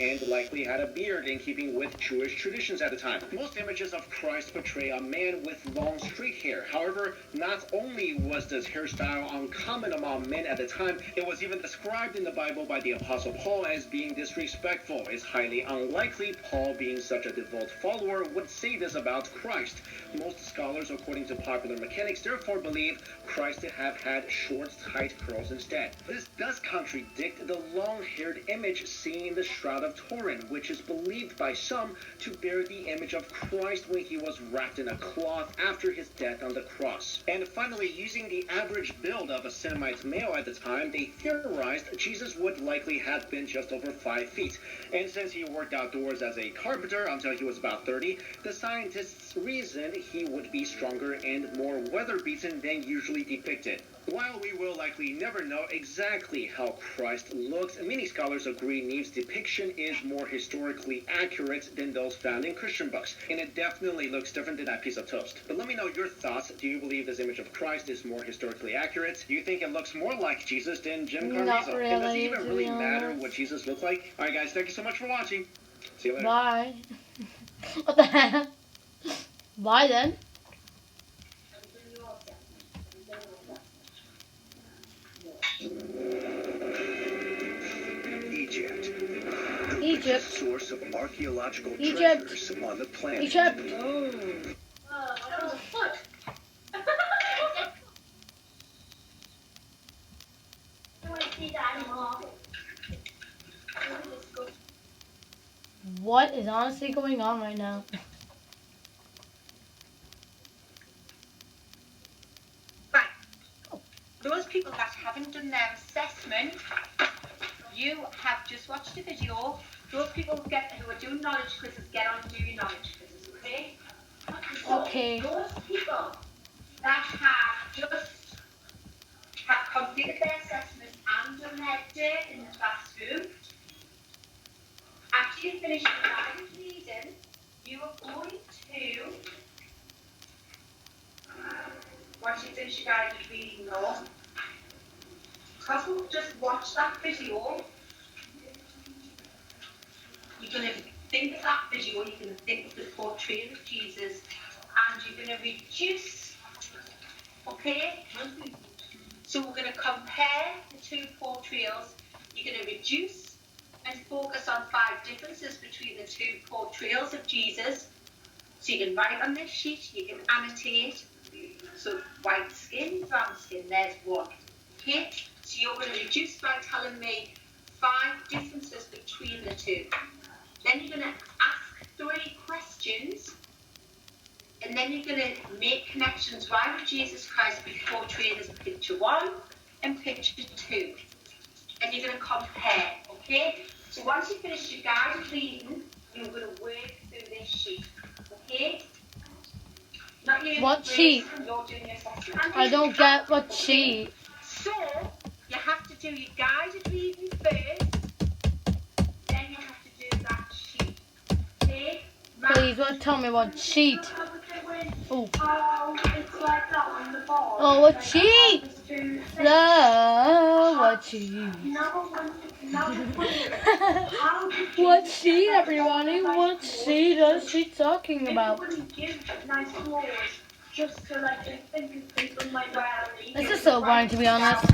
and likely had a beard in keeping with Jewish traditions at the time. Most images of Christ portray a man with long straight hair. However, not only was this hairstyle uncommon among men at the time, it was even described in the Bible by the Apostle Paul as being disrespectful. It's highly unlikely Paul, being such a devout follower, would say this about Christ. Most scholars, according to popular mechanics, therefore believe Christ to have had short, tight curls instead. This does contradict the long-haired image seen in the Shroud of Turin, which is believed by some to bear the image of Christ when he was wrapped in a cloth after his death on the cross. And finally, using the average build of a Semite male at the time, they theorized Jesus would likely have been just over 5 feet. And since he worked outdoors as a carpenter until he was about 30, the scientists reasoned he would be stronger and more weather-beaten than usually depicted. While we will likely never know exactly how Christ looks, many scholars agree Neve's depiction is more historically accurate than those found in Christian books, and it definitely looks different than that piece of toast. But let me know your thoughts. Do you believe this image of Christ is more historically accurate? Do you think it looks more like Jesus than Jim Caviezel? Not really, and does it even really matter what Jesus looked like? Alright guys, thank you so much for watching. See you later. Bye. What the heck? Bye then. Egypt. Source of archaeological Egypt. treasures on the planet. Egypt. What is honestly going on right now? Right. Those people that haven't done their assessment, you have just watched a video. Those people who are doing knowledge quizzes, get on and do your knowledge quizzes, okay? Okay. Those people that have completed their assessment and done their day in the classroom, after you finish your guided reading, you are going to, once you finish your guided reading though, because we'll just watch that video, you're going to think of that video, you're going to think of the portrayal of Jesus, and you're going to reduce, okay? So we're going to compare the two portrayals. You're going to reduce and focus on 5 differences between the two portrayals of Jesus. So you can write on this sheet, you can annotate. So white skin, brown skin, there's 1. Okay? So you're going to reduce by telling me 5 differences between the two. Then you're going to ask 3 questions, and then you're going to make connections. Why would Jesus Christ be portrayed as picture 1 and picture 2? And you're going to compare, okay? So once you finish your guided reading, you're going to work through this sheet, okay? Not you. What sheet? You're doing your assessment. I don't get what sheet. So, you have to do your guided reading first, then you have to do that sheet. Okay? Please, tell me what sheet. Oh. It's like that on the ball. Oh, what sheet? No, what sheet? What sheet, everybody? What sheet is she talking about? This is so boring, to be honest.